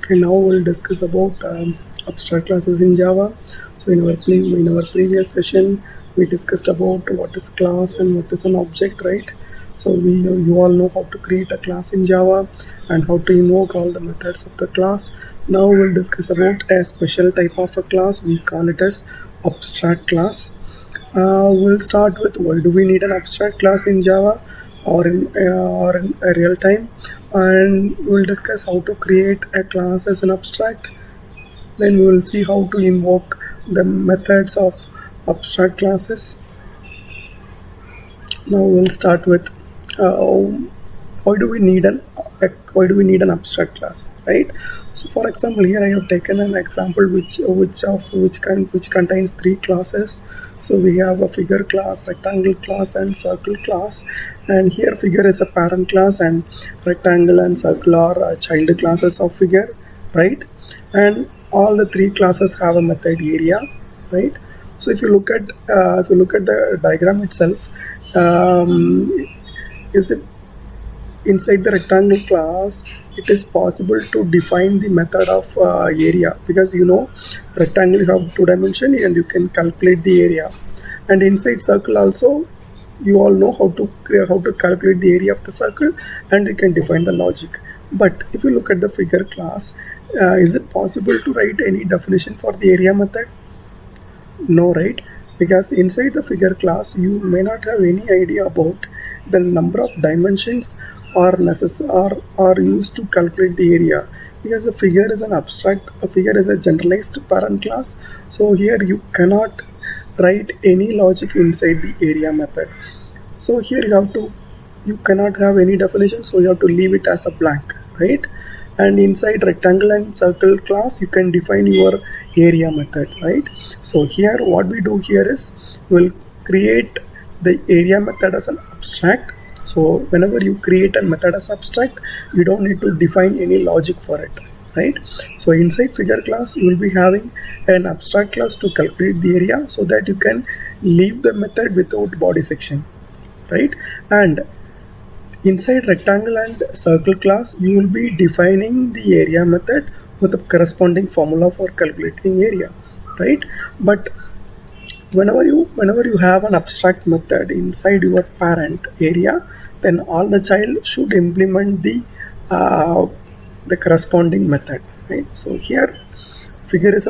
Okay, now we'll discuss about abstract classes in Java. So in our previous session, we discussed about what is class and what is an object, right? So you all know how to create a class in Java and how to invoke all the methods of the class. Now we'll discuss about a special type of a class. We call it as abstract class. We'll start with why do we need an abstract class in Java or in a real time, and we'll discuss how to create a class as an abstract. Then we will see how to invoke the methods of abstract classes. Now we'll start with uh, why do we need an why do we need an abstract class, right? So for example, here I have taken an example which contains three classes. So we have a figure class, rectangle class, and circle class. And here figure is a parent class, and rectangle and circle are child classes of figure, right? And all the three classes have a method area, right? So if you look at the diagram itself, um, is it inside the rectangle class, it is possible to define the method of area, because rectangle you have two dimension and you can calculate the area, and inside circle also you all know how to calculate the area of the circle, and you can define the logic. But if you look at the figure class, is it possible to write any definition for the area method? No, right? Because inside the figure class, you may not have any idea about the number of dimensions are used to calculate the area. Because the figure is an abstract, a figure is a generalized parent class. So here you cannot write any logic inside the area method. So here you cannot have any definition, so you have to leave it as a blank, right? And inside rectangle and circle class, you can define your area method, right? So here what we do here is we'll create the area method as an abstract. So whenever you create a method as abstract, you don't need to define any logic for it, right? So inside figure class, you will be having an abstract class to calculate the area, so that you can leave the method without body section, right? And inside rectangle and circle class, you will be defining the area method with a corresponding formula for calculating area, right? But whenever you have an abstract method inside your parent area, then all the child should implement uh, the corresponding method, right? So here figure is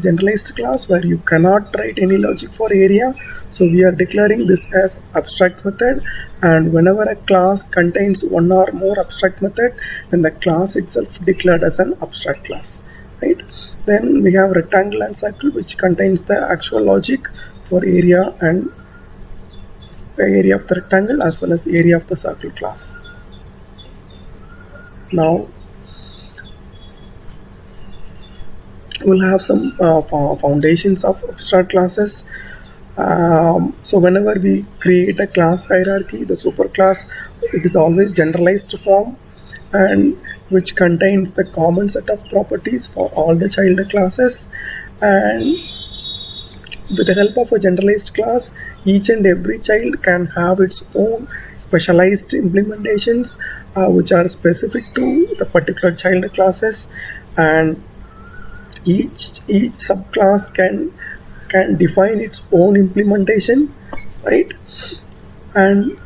generalized class where you cannot write any logic for area, so we are declaring this as abstract method. And whenever a class contains one or more abstract method, then the class itself declared as an abstract class, right? Then we have rectangle and circle, which contains the actual logic for area and area of the rectangle as well as area of the circle class. Now we'll have some foundations of abstract classes. So whenever we create a class hierarchy, the superclass, it is always generalized form, and which contains the common set of properties for all the child classes. And with the help of a generalized class, each and every child can have its own specialized implementations, which are specific to the particular child classes. And each subclass can define its own implementation, right? And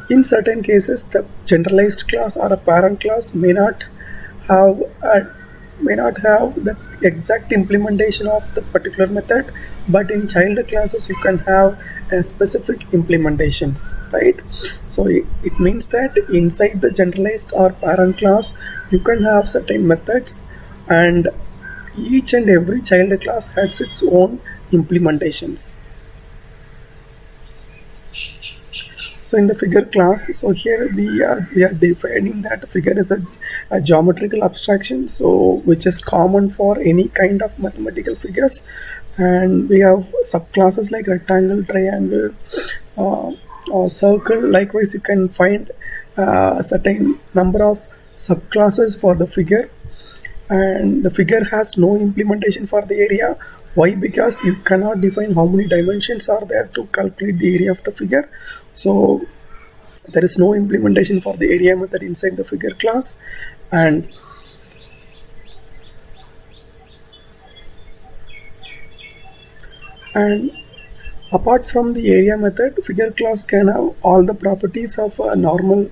in certain cases, the generalized class or a parent class have may not have the exact implementation of the particular method, but in child classes you can have specific implementations, right? So it means that inside the generalized or parent class, you can have certain methods, and each and every child class has its own implementations. So in the figure class, so here we are defining that figure is a geometrical abstraction, so which is common for any kind of mathematical figures. And we have subclasses like rectangle, triangle, uh, or circle. Likewise, you can find a certain number of subclasses for the figure, and the figure has no implementation for the area. Why? Because you cannot define how many dimensions are there to calculate the area of the figure. So There is no implementation for the area method inside the figure class. And apart from the area method, figure class can have all the properties of a normal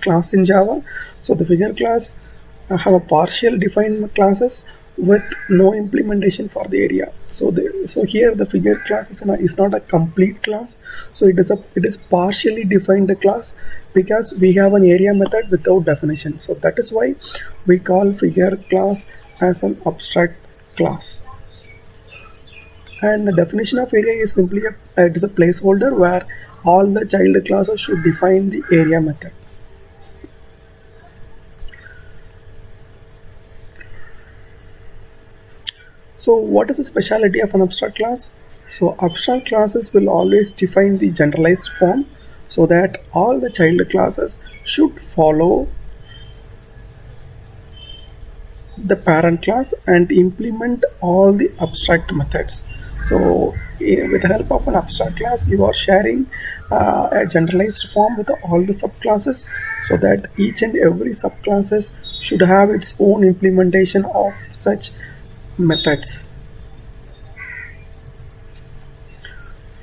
class in Java. So the figure class have a partial defined classes with no implementation for the area. So here the figure class is not a complete class. So it is partially defined class because we have an area method without definition. So that is why we call figure class as an abstract class. And the definition of area is simply it is a placeholder where all the child classes should define the area method. So what is the specialty of an abstract class? So abstract classes will always define the generalized form so that all the child classes should follow the parent class and implement all the abstract methods. So with the help of an abstract class, you are sharing a generalized form with all the subclasses so that each and every subclasses should have its own implementation of such methods.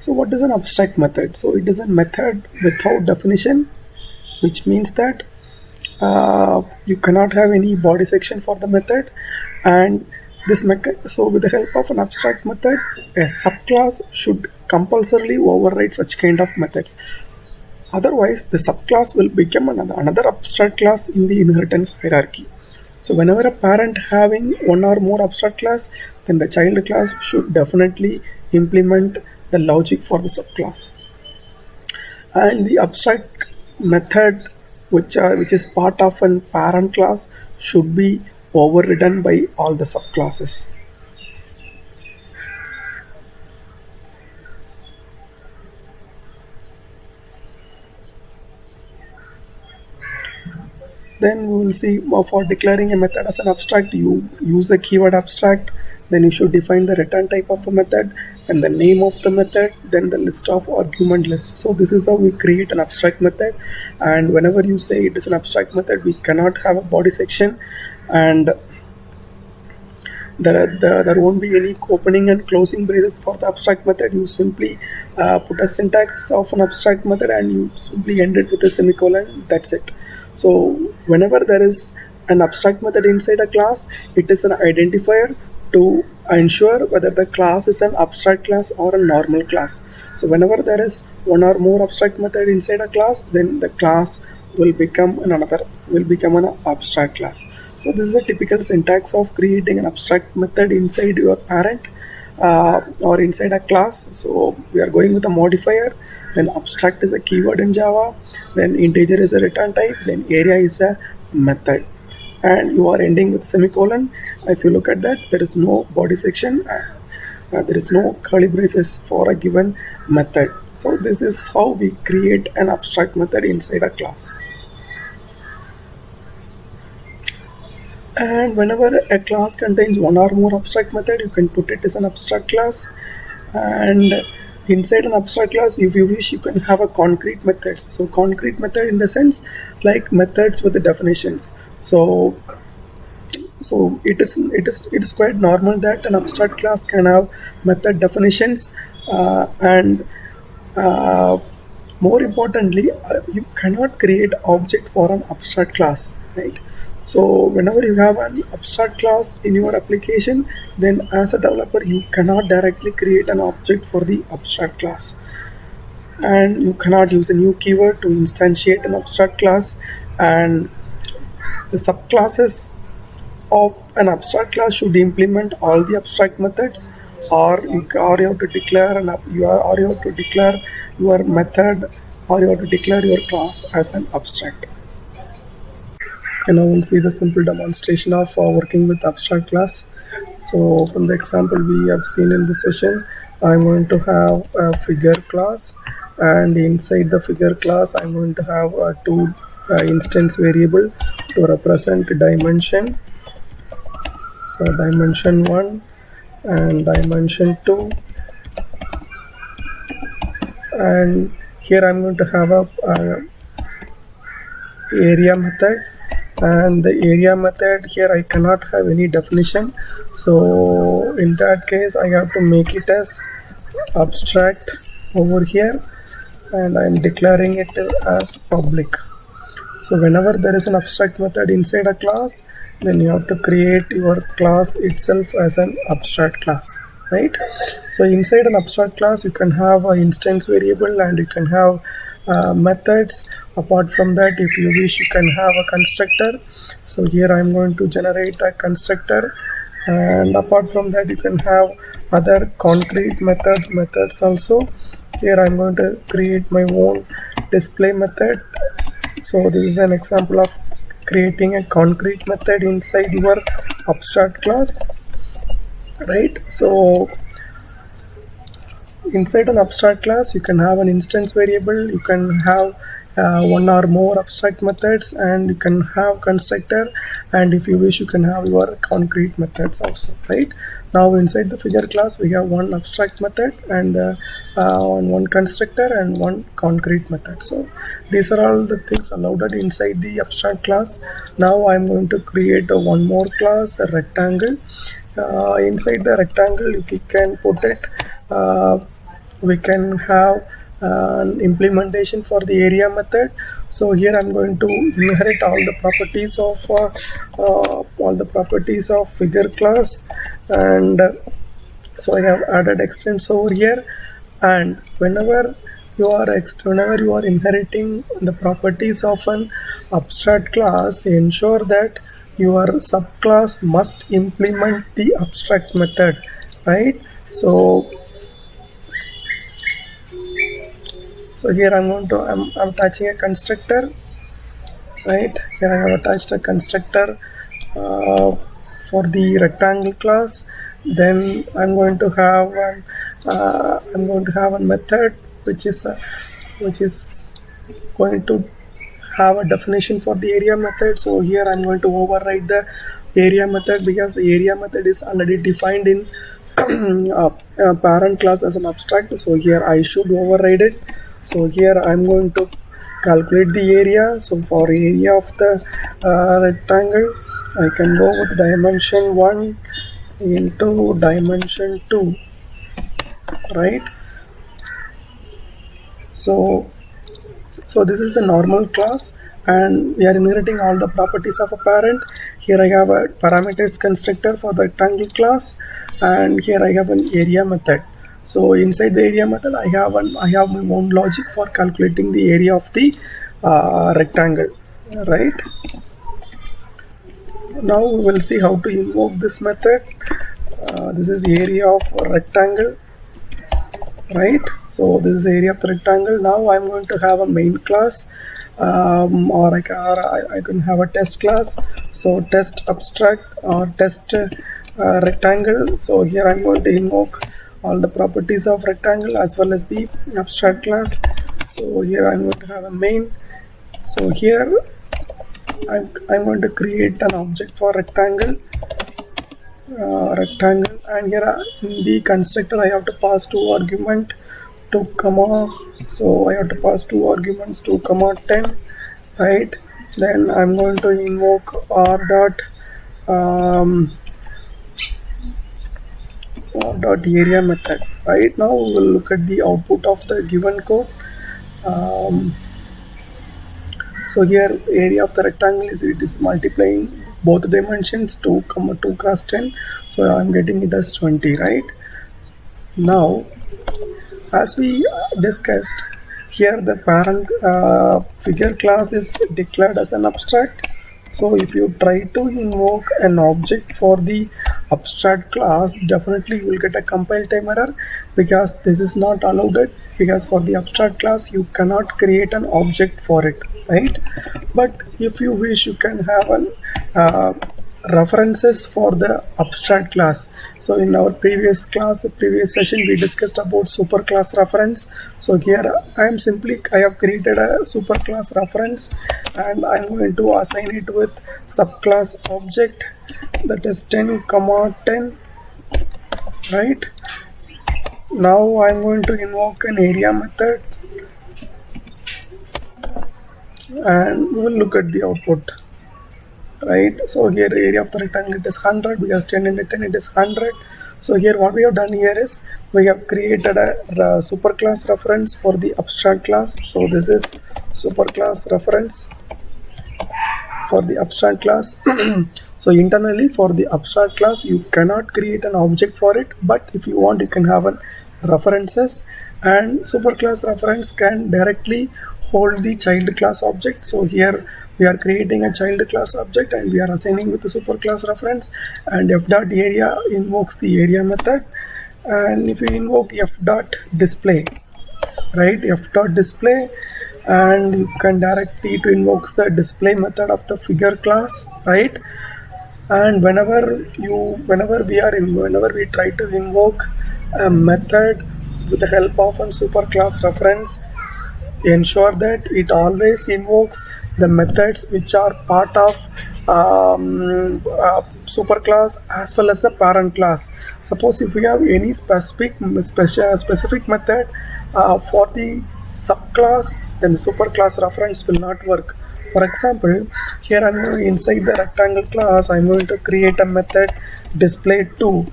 So what is an abstract method? So it is a method without definition, which means that you cannot have any body section for the method. And so with the help of an abstract method, a subclass should compulsorily override such kind of methods. Otherwise the subclass will become another abstract class in the inheritance hierarchy. So whenever a parent having one or more abstract class, then the child class should definitely implement the logic for the subclass. And the abstract method which is part of a parent class should be overridden by all the subclasses. Then we will see for declaring a method as an abstract, you use the keyword abstract, then you should define the return type of a method and the name of the method, then the list of argument list. So this is how we create an abstract method. And whenever you say it is an abstract method, we cannot have a body section, and there won't be any opening and closing braces for the abstract method. You simply put a syntax of an abstract method and you simply end it with a semicolon. That's it. So whenever there is an abstract method inside a class, it is an identifier to ensure whether the class is an abstract class or a normal class. So whenever there is one or more abstract method inside a class, then the class will become an abstract class. So this is a typical syntax of creating an abstract method inside your parent or inside a class. So we are going with a modifier, then abstract is a keyword in Java, then integer is a return type, then area is a method, and you are ending with semicolon. If you look at that, there is no body section, there is no curly braces for a given method. So this is how we create an abstract method inside a class. And whenever a class contains one or more abstract method, you can put it as an abstract class. And inside an abstract class, if you wish, you can have a concrete methods. So concrete method in the sense like methods with the definitions. So it is quite normal that an abstract class can have method definitions, and more importantly, you cannot create object for an abstract class, right? So whenever you have an abstract class in your application, then as a developer you cannot directly create an object for the abstract class, and you cannot use a new keyword to instantiate an abstract class. And the subclasses of an abstract class should implement all the abstract methods, or you have to declare you have to declare your method, or you have to declare your class as an abstract. And now we'll see the simple demonstration of working with abstract class. So from the example we have seen in this session, I'm going to have a figure class, and inside the figure class I'm going to have two instance variable to represent dimension. So dimension 1 and dimension 2, and here I'm going to have a area method, and the area method here I cannot have any definition, so in that case I have to make it as abstract over here, and I'm declaring it as public. So whenever there is an abstract method inside a class, then you have to create your class itself as an abstract class, right? So inside an abstract class, you can have an instance variable and you can have methods. Apart from that, if you wish, you can have a constructor. So here I'm going to generate a constructor, and apart from that, you can have other concrete methods also. Here I'm going to create my own display method. So this is an example of creating a concrete method inside your abstract class, right? So inside an abstract class, you can have an instance variable, you can have one or more abstract methods, and you can have constructor, and if you wish you can have your concrete methods also, right? Now inside the figure class we have one abstract method and one constructor and one concrete method. So these are all the things allowed inside the abstract class. Now I'm going to create one more class, a rectangle. Inside the rectangle, if we can put it, we can have an implementation for the area method. So here I'm going to inherit all the properties of figure class, and so I have added extents over here. And whenever whenever you are inheriting the properties of an abstract class, ensure that your subclass must implement the abstract method, right? So here I'm attaching a constructor, right? Here I have attached a constructor for the rectangle class. Then I'm going to have a method which is going to have a definition for the area method. So here I'm going to override the area method because the area method is already defined in parent class as an abstract. So here I should override it. So here I'm going to calculate the area. So for area of the rectangle, I can go with dimension 1 into dimension 2, right? So this is the normal class, and we are inheriting all the properties of a parent. Here I have a parameters constructor for the rectangle class, and here I have an area method. So inside the area method, I have my own logic for calculating the area of the rectangle, right? Now we will see how to invoke this method. This is area of rectangle, right? So this is the area of the rectangle. Now I'm going to have a main class, or I can have a test class. So test abstract or test rectangle. So here I'm going to invoke all the properties of rectangle as well as the abstract class. So here I'm going to have a main. So here I'm going to create an object for rectangle, and here in the constructor I have to pass two argument 2 comma, so I have to pass two arguments 2 comma 10, right? Then I'm going to invoke r dot area method. Right now we will look at the output of the given code. So here area of the rectangle is multiplying both dimensions 2 comma 2 cross 10, so I'm getting it as 20, right? Now as we discussed, here the parent figure class is declared as an abstract. So if you try to invoke an object for the abstract class, definitely you will get a compile time error because this is not allowed, because for the abstract class you cannot create an object for it, right? But if you wish, you can have an references for the abstract class. So in our previous session we discussed about superclass reference. So here I have created a superclass reference, and I'm going to assign it with subclass object, that is 10 comma 10, right? Now I'm going to invoke an area method. and we will look at the output, right? So here area of the rectangle it is 100 because 10 into 10 it is 100. So here what we have done here is we have created a superclass reference for the abstract class. So this is superclass reference for the abstract class. So internally for the abstract class you cannot create an object for it, but if you want you can have an references, and superclass reference can directly hold the child class object. So here we are creating a child class object and we are assigning with the superclass reference, and f dot area invokes the area method, and if you invoke f dot display, right, f dot display, and you can directly to invokes the display method of the figure class, right? And whenever we try to invoke a method with the help of a superclass reference, ensure that it always invokes the methods which are part of superclass as well as the parent class. Suppose if we have any specific method for the subclass, then the superclass reference will not work. For example, here I'm going inside the rectangle class, I'm going to create a method display2,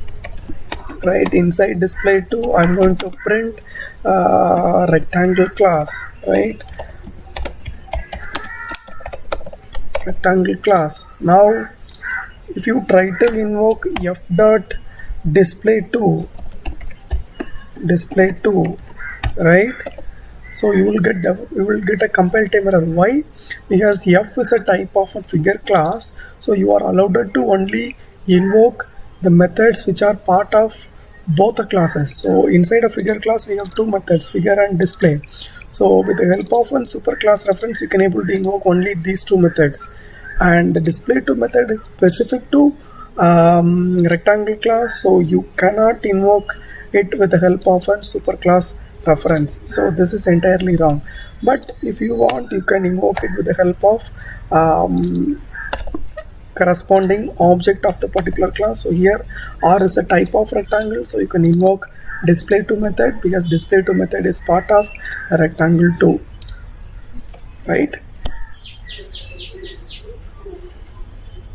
right? Inside display2 I'm going to print rectangle class, right? Rectangle class. Now if you try to invoke f dot display2, right, so you will get a compile time error. Why? Because f is a type of a figure class, so you are allowed to only invoke the methods which are part of both the classes. So inside a figure class we have two methods, figure and display. So with the help of one superclass reference you can able to invoke only these two methods, and the display2 method is specific to rectangle class, so you cannot invoke it with the help of a superclass reference. So this is entirely wrong, but if you want you can invoke it with the help of corresponding object of the particular class. So here R is a type of rectangle, so you can invoke display2 method because display2 method is part of rectangle 2, right?